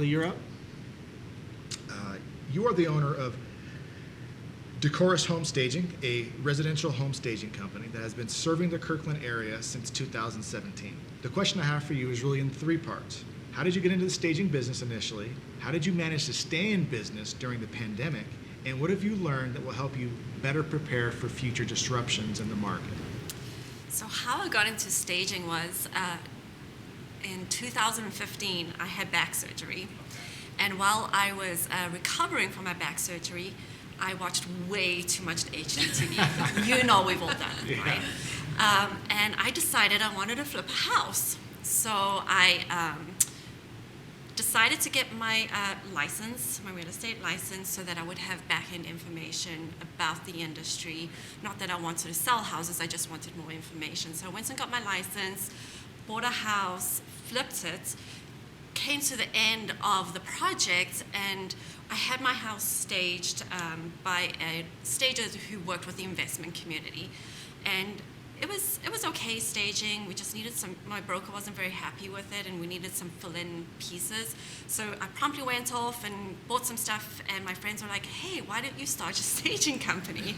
Natalie, you're up. You are the owner of Decorus Home Staging, a residential home staging company that has been serving the Kirkland area since 2017. The question I have for you is really in three parts. How did you get into the staging business initially? How did you manage to stay in business during the pandemic? And what have you learned that will help you better prepare for future disruptions in the market? So how I got into staging was in 2015, I had back surgery. And while I was recovering from my back surgery, I watched way too much HGTV. You know we've all done it, right? And I decided I wanted to flip a house. So I decided to get my license, my real estate license, so that I would have back-end information about the industry. Not that I wanted to sell houses, I just wanted more information. So I went and got my license, bought a house, flipped it, came to the end of the project, and I had my house staged by a stager who worked with the investment community. And it was okay staging. We just needed my broker wasn't very happy with it, and we needed some fill-in pieces. So I promptly went off and bought some stuff, and my friends were like, hey, why don't you start a staging company?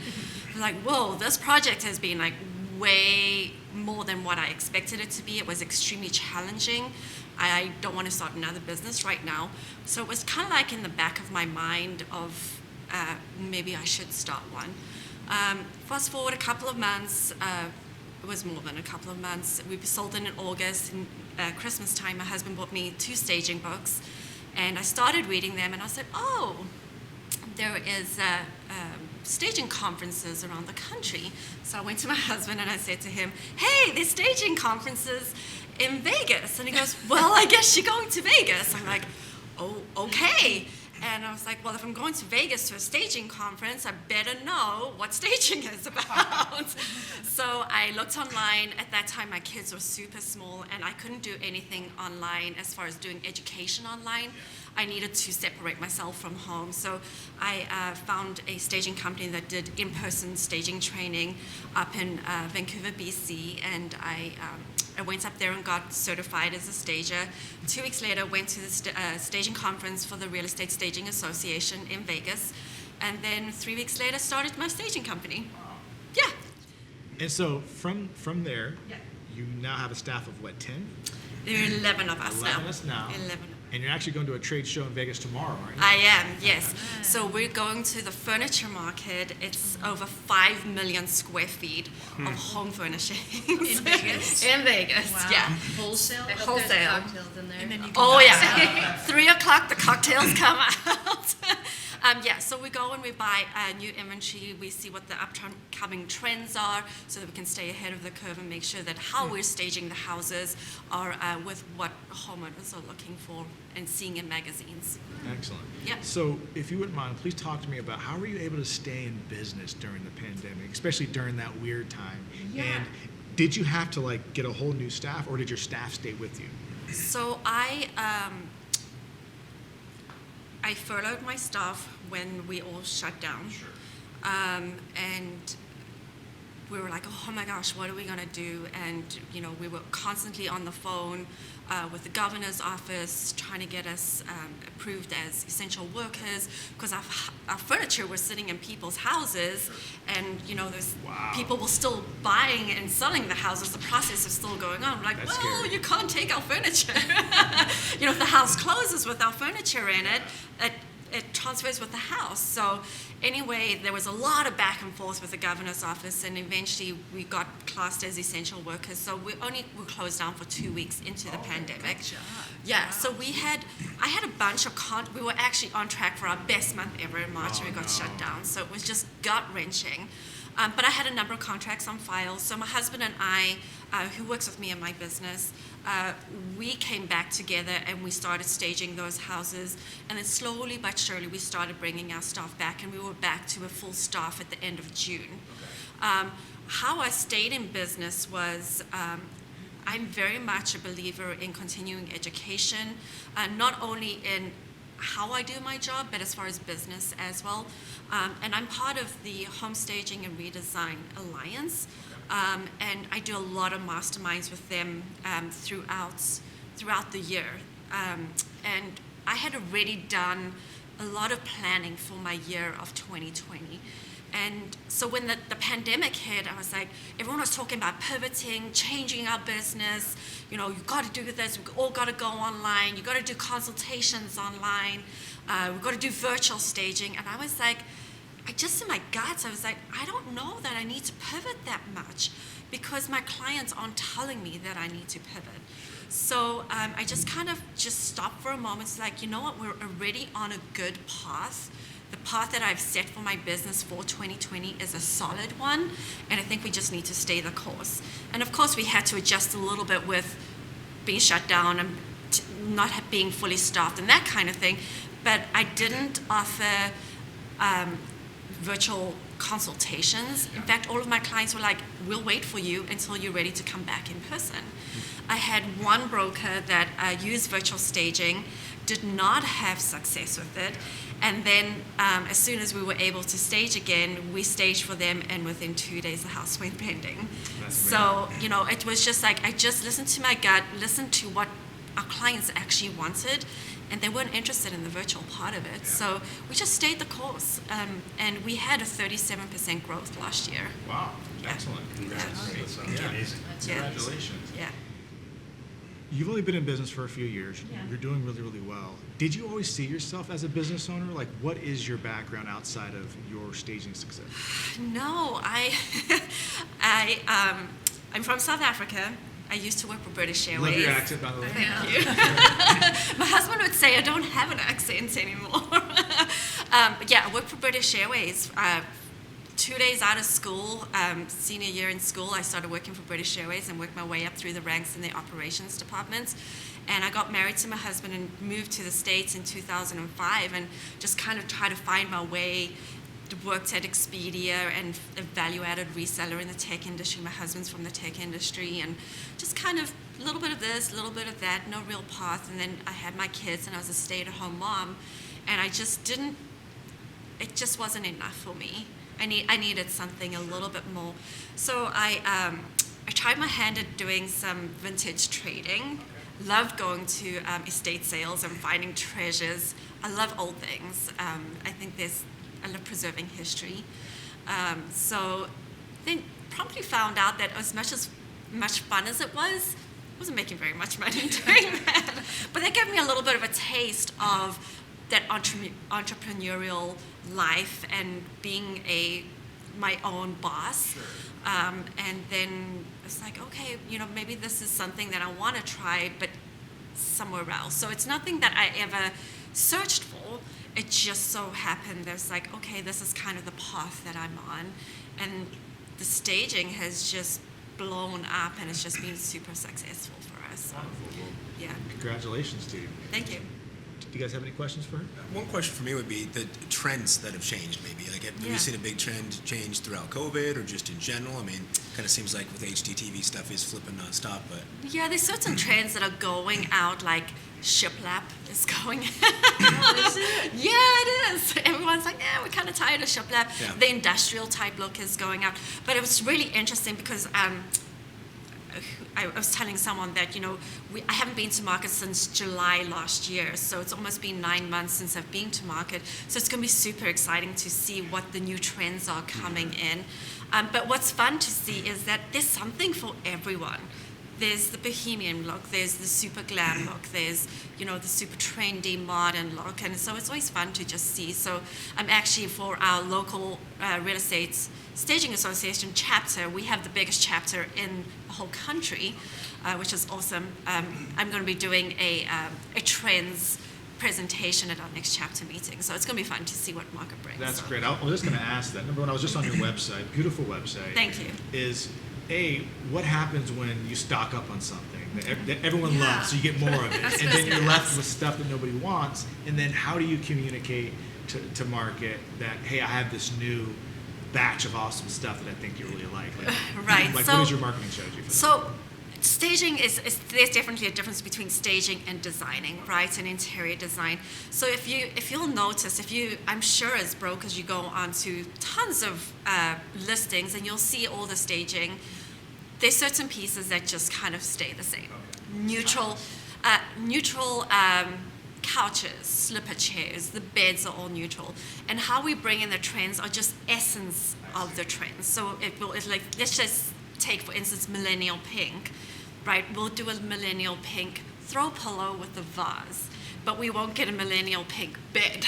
I'm like, whoa, this project has been like way more than what I expected it to be. It was extremely challenging. I don't want to start another business right now. So it was kind of like in the back of my mind of maybe I should start one. Fast forward a couple of months, it was more than a couple of months. We sold in August. In Christmas time, my husband bought me 2 staging books, and I started reading them, and I said, oh, there is staging conferences around the country. So I went to my husband and I said to him, hey, there's staging conferences in Vegas. And he goes, well, I guess you're going to Vegas. I'm like, oh, okay. And I was like, well, if I'm going to Vegas to a staging conference, I better know what staging is about. So I looked online. At that time, my kids were super small, and I couldn't do anything online as far as doing education online. I needed to separate myself from home. So I found a staging company that did in-person staging training up in Vancouver, BC, and I went up there and got certified as a stager. 2 weeks later, went to the staging conference for the Real Estate Staging Association in Vegas. And then 3 weeks later, started my staging company. Yeah. And so from there, you now have a staff of what, 10? There are 11 of us 11 of us now. 11. And you're actually going to a trade show in Vegas tomorrow, aren't you? I am, yes. So we're going to the furniture market. It's over 5 million square feet of home furnishings. In Vegas? In Vegas, Wow. yeah. Wholesale? Wholesale. Cocktails in there. And then you can Oh, yeah. 3 o'clock, the cocktails come out. So we go and we buy new inventory. We see what the upcoming trends are so that we can stay ahead of the curve and make sure that how we're staging the houses are with what homeowners are looking for and seeing in magazines. Excellent. Yeah. So if you wouldn't mind, please talk to me about how were you able to stay in business during the pandemic, especially during that weird time? Yeah. And did you have to get a whole new staff, or did your staff stay with you? So I furloughed my staff when we all shut down. Sure. And we were like, oh my gosh, what are we going to do? And, we were constantly on the phone with the governor's office trying to get us approved as essential workers because our furniture was sitting in people's houses, and, those people were still buying and selling the houses. The process is still going on. We're like, That's well, scary. you can't take our furniture. If the house closes with our furniture in it, it transfers with the house. So anyway, there was a lot of back and forth with the governor's office, and eventually we got classed as essential workers. So we were closed down for 2 weeks into the pandemic. Good job. Yeah, Wow. so I had a bunch of we were actually on track for our best month ever in March, and we got shut down. So it was just gut-wrenching. But I had a number of contracts on file. So my husband and I, who works with me in my business, we came back together and we started staging those houses. And then slowly but surely, we started bringing our staff back, and we were back to a full staff at the end of June. How I stayed in business was I'm very much a believer in continuing education, not only in how I do my job, but as far as business as well. And I'm part of the Home Staging and Redesign Alliance, and I do a lot of masterminds with them throughout the year. And I had already done a lot of planning for my year of 2020. And so when the pandemic hit, I was like, everyone was talking about pivoting, changing our business. You know, you got to do this. We all got to go online. You got to do consultations online. We've got to do virtual staging. And I was like, in my guts, I was like, I don't know that I need to pivot that much because my clients aren't telling me that I need to pivot. So I just kind of stopped for a moment. It's like, you know what, we're already on a good path. The path that I've set for my business for 2020 is a solid one, and I think we just need to stay the course. And of course, we had to adjust a little bit with being shut down and not being fully staffed and that kind of thing. But I didn't offer virtual consultations. In fact, all of my clients were like, we'll wait for you until you're ready to come back in person. I had one broker that used virtual staging, did not have success with it. And then as soon as we were able to stage again, we staged for them, and within 2 days, the house went pending. So, you know, it was just like, I just listened to my gut, listened to what our clients actually wanted, and they weren't interested in the virtual part of it. Yeah. So we just stayed the course, and we had a 37% growth last year. Wow, excellent. That's amazing. Congratulations. Yeah. You've only been in business for a few years. Yeah. You're doing really, really well. Did you always see yourself as a business owner? Like, what is your background outside of your staging success? No, I'm from South Africa. I used to work for British Airways. Love your accent, by the way. Thank you. My husband would say I don't have an accent anymore. But yeah, I worked for British Airways. 2 days out of school, senior year in school, I started working for British Airways and worked my way up through the ranks in the operations departments. And I got married to my husband and moved to the States in 2005 and just kind of tried to find my way. Worked at Expedia and a value-added reseller in the tech industry. My husband's from the tech industry, and just kind of a little bit of this, a little bit of that, no real path. And then I had my kids, and I was a stay-at-home mom, and I just didn't. It just wasn't enough for me. I needed something a little bit more. So I tried my hand at doing some vintage trading. Loved going to estate sales and finding treasures. I love old things. I think I love preserving history. So then promptly found out that as much fun as it was, I wasn't making very much money doing that. But that gave me a little bit of a taste of that entrepreneurial life and being my own boss. Sure. And then it's like, okay, you know, maybe this is something that I want to try, but somewhere else. So it's nothing that I ever searched for. It just so happened there's like, okay, this is kind of the path that I'm on. And the staging has just blown up, and it's just been super successful for us. Wonderful. Well, yeah. Congratulations to you. Thank you. Do you guys have any questions for her? One question for me would be the trends that have changed, maybe. Like, have you seen a big trend change throughout COVID or just in general? I mean, kind of seems like with HDTV stuff is flipping nonstop, but... Yeah, there's certain trends that are going out, like shiplap is going Oh, is it? Yeah, it is. Everyone's like, yeah, we're kind of tired of shiplap. Yeah. The industrial type look is going out. But it was really interesting because I was telling someone that, you know, I haven't been to market since July last year, so it's almost been 9 months since I've been to market. So it's going to be super exciting to see what the new trends are coming in. But what's fun to see is that there's something for everyone. There's the bohemian look, there's the super glam look, there's, you know, the super trendy modern look, and so it's always fun to just see. So I'm actually, for our local real estate staging association chapter, we have the biggest chapter in the whole country, which is awesome. I'm going to be doing a trends presentation at our next chapter meeting, so it's going to be fun to see what market brings. That's great. I was just going to ask that. Number one, I was just on your website, beautiful website. Thank you. Is what happens when you stock up on something that everyone loves, so you get more of it, and then you're left with stuff that nobody wants, and then how do you communicate to market that, hey, I have this new batch of awesome stuff that I think you really like? Right. Like, So- what is your marketing strategy for that? So staging is there's definitely a difference between staging and designing, right? And interior design. So if you'll notice, I'm sure as brokers you go onto tons of listings and you'll see all the staging. There's certain pieces that just kind of stay the same. Neutral couches, slipper chairs, the beds are all neutral. And how we bring in the trends are just essence of the trends. So it's like, let's just take, for instance, millennial pink, right? We'll do a millennial pink throw pillow with a vase, but we won't get a millennial pink bed.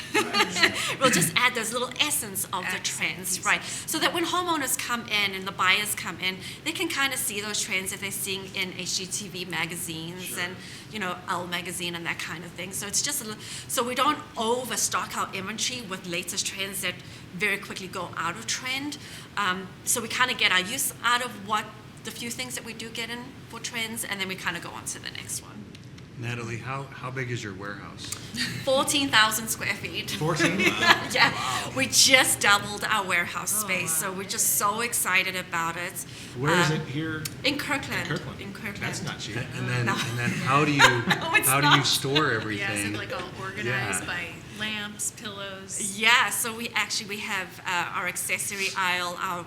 We'll just add those little essence of the trends, right? So that when homeowners come in and the buyers come in, they can kind of see those trends that they're seeing in HGTV magazines and, Elle magazine and that kind of thing. So it's just so we don't overstock our inventory with latest trends that very quickly go out of trend. So we kind of get our use out of what the few things that we do get in for trends, and then we kind of go on to the next one. Natalie, how big is your warehouse? 14,000 square feet. 14? Yeah, we just doubled our warehouse space, so we're just so excited about it. Where is it here? In Kirkland. In Kirkland. That's not cheap. And then how do you it's how do not. you store Yeah, everything? so like all organized Yeah. by lamps, pillows. Yeah, so we have our accessory aisle, our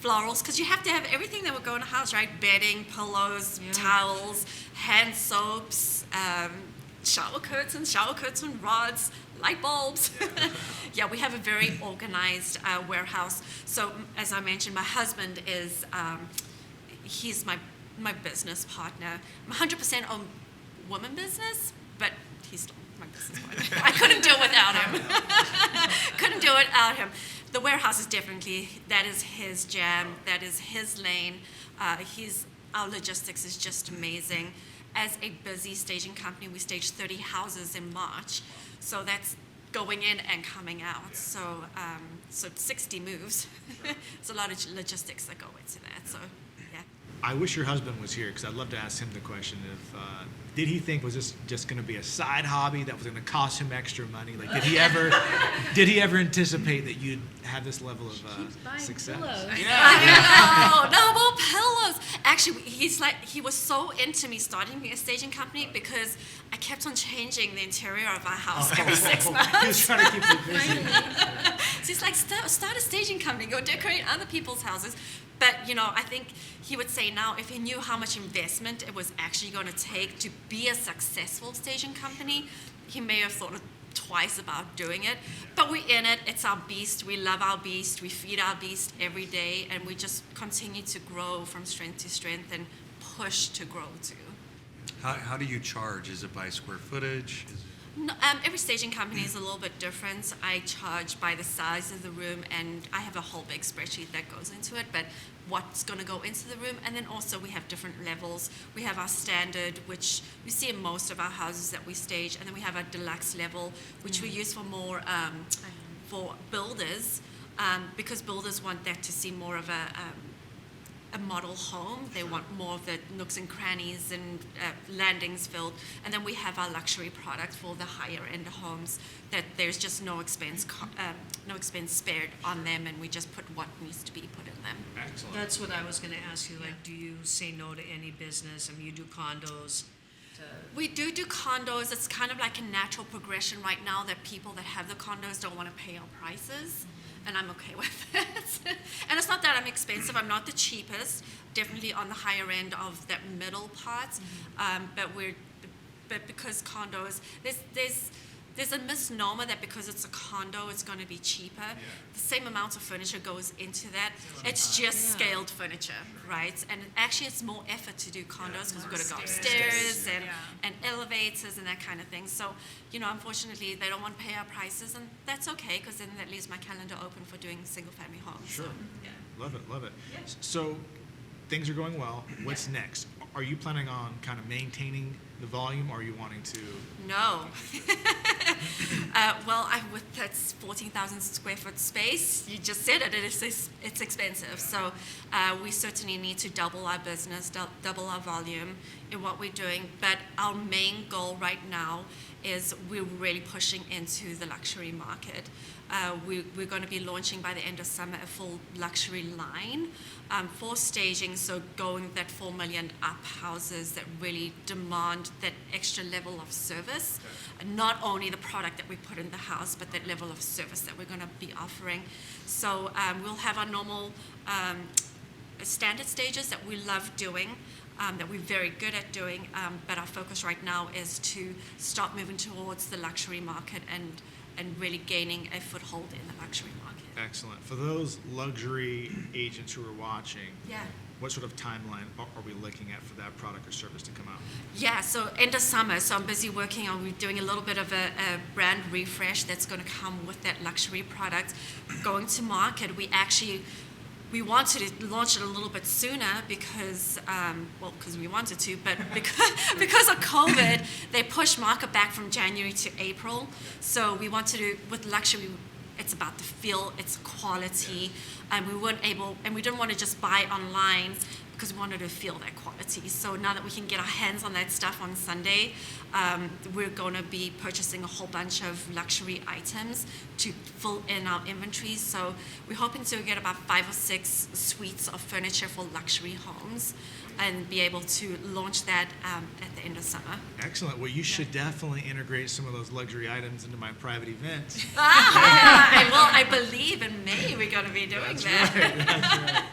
florals, because you have to have everything that would go in a house, right? Bedding, pillows, towels, hand soaps, shower curtains rods, light bulbs. Yeah, we have a very organized warehouse. So as I mentioned, my husband is, he's my business partner. I'm 100% on woman business, but he's still my business partner. I couldn't do it without him. The warehouse is definitely, that is his jam, that is his lane. Our logistics is just amazing. As a busy staging company, we staged 30 houses in March. So that's going in and coming out. So 60 moves. It's a lot of logistics that go into that. So, yeah. I wish your husband was here because I'd love to ask him the question if did he think was this just going to be a side hobby that was going to cost him extra money? Like, did he ever anticipate that you'd have this level of success? pillows. I know, no more pillows. Actually, he was so into me starting a staging company because I kept on changing the interior of our house every 6 months. He was trying to keep you busy. So he's like, start a staging company, go decorate other people's houses. But, I think he would say now, if he knew how much investment it was actually going to take to be a successful staging company, he may have thought twice about doing it. But we're in it. It's our beast. We love our beast. We feed our beast every day. And we just continue to grow from strength to strength and push to grow too. How do you charge? Is it by square footage? Is it... No, every staging company is a little bit different. I charge by the size of the room, and I have a whole big spreadsheet that goes into it, but what's going to go into the room. And then also we have different levels. We have our standard, which we see in most of our houses that we stage, and then we have our deluxe level, which we use for more for builders, because builders want that to see more of a model home. They want more of the nooks and crannies and landings filled. And then we have our luxury product for the higher end homes that there's just no expense spared on them, and we just put what needs to be put in them. Excellent. That's what I was going to ask you. Like, do you say no to any business? I mean, you do condos. We do condos. It's kind of like a natural progression right now that people that have the condos don't want to pay our prices. And I'm okay with it. And it's not that I'm expensive. I'm not the cheapest. Definitely on the higher end of that middle part. But because condos, there's a misnomer that because it's a condo, it's going to be cheaper. The same amount of furniture goes into that. It's just scaled furniture, right? And actually, it's more effort to do condos because we've got to go upstairs and elevators and that kind of thing. So, unfortunately, they don't want to pay our prices, and that's okay because then that leaves my calendar open for doing single-family homes. Sure. So, yeah. Love it. So things are going well. What's next? Are you planning on kind of maintaining the volume, or are you wanting to? No. With that 14,000 square foot space, you just said it, it's expensive. So we certainly need to double our business, double our volume in what we're doing. But our main goal right now is we're really pushing into the luxury market. We're going to be launching by the end of summer a full luxury line for staging, so going that 4 million up houses that really demand that extra level of service. Not only the product that we put in the house, but that level of service that we're going to be offering. So we'll have our normal standard stages that we love doing. that we're very good at doing, but our focus right now is to start moving towards the luxury market and really gaining a foothold in the luxury market. Excellent. For those luxury agents who are watching, Yeah. what sort of timeline are we looking at for that product or service to come out? Yeah, so end of summer, so I'm busy working on, we're doing a little bit of a brand refresh that's going to come with that luxury product. Going to market, we wanted to launch it a little bit sooner because we wanted to, but because of COVID, they pushed market back from January to April. So we wanted to, with luxury, it's about the feel, it's quality, and we didn't want to just buy online because we wanted to feel that quality. So now that we can get our hands on that stuff on Sunday, we're going to be purchasing a whole bunch of luxury items to fill in our inventory. So we're hoping to get about 5 or 6 suites of furniture for luxury homes and be able to launch that at the end of summer. Excellent. Well, you should definitely integrate some of those luxury items into my private event. I believe in May we're going to be doing that. That's right.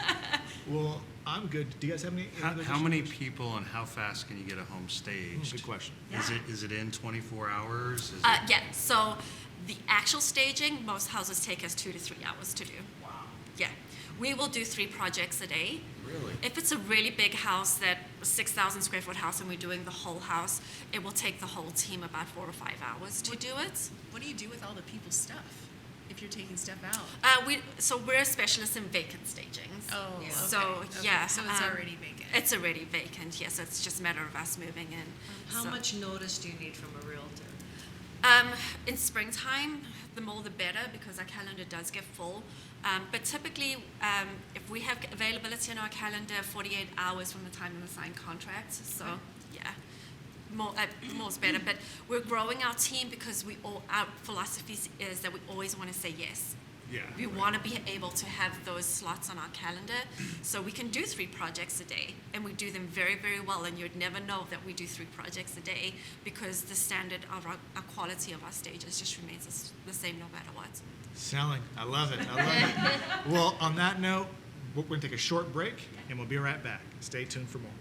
Well, I'm good. Do you guys have any other How many questions? people and how fast can you get a home staged? Good question. Is it in 24 hours? Is Yeah, so the actual staging, most houses take us 2 to 3 hours to do. Wow. Yeah. We will do 3 projects a day. Really? If it's a really big house, that 6,000 square foot house, and we're doing the whole house, it will take the whole team about 4 to 5 hours to do it. What do you do with all the people's stuff if you're taking stuff out? We're specialists in vacant stagings. Oh, okay. So, Okay. yeah. So it's already vacant. It's already vacant, yes. So it's just a matter of us moving in. How So- much notice do you need from a realtor? In springtime, the more the better because our calendar does get full. But typically, if we have availability in our calendar, 48 hours from the time of the signed contract. So, yeah, more is better. But we're growing our team because our philosophy is that we always want to say yes. Yeah. We want to be able to have those slots on our calendar, so we can do 3 projects a day, and we do them very, very well. And you'd never know that we do 3 projects a day because the standard of our quality of our stages just remains the same no matter what. Selling. I love it. I love it. Well, on that note, we're going to take a short break, and we'll be right back. Stay tuned for more.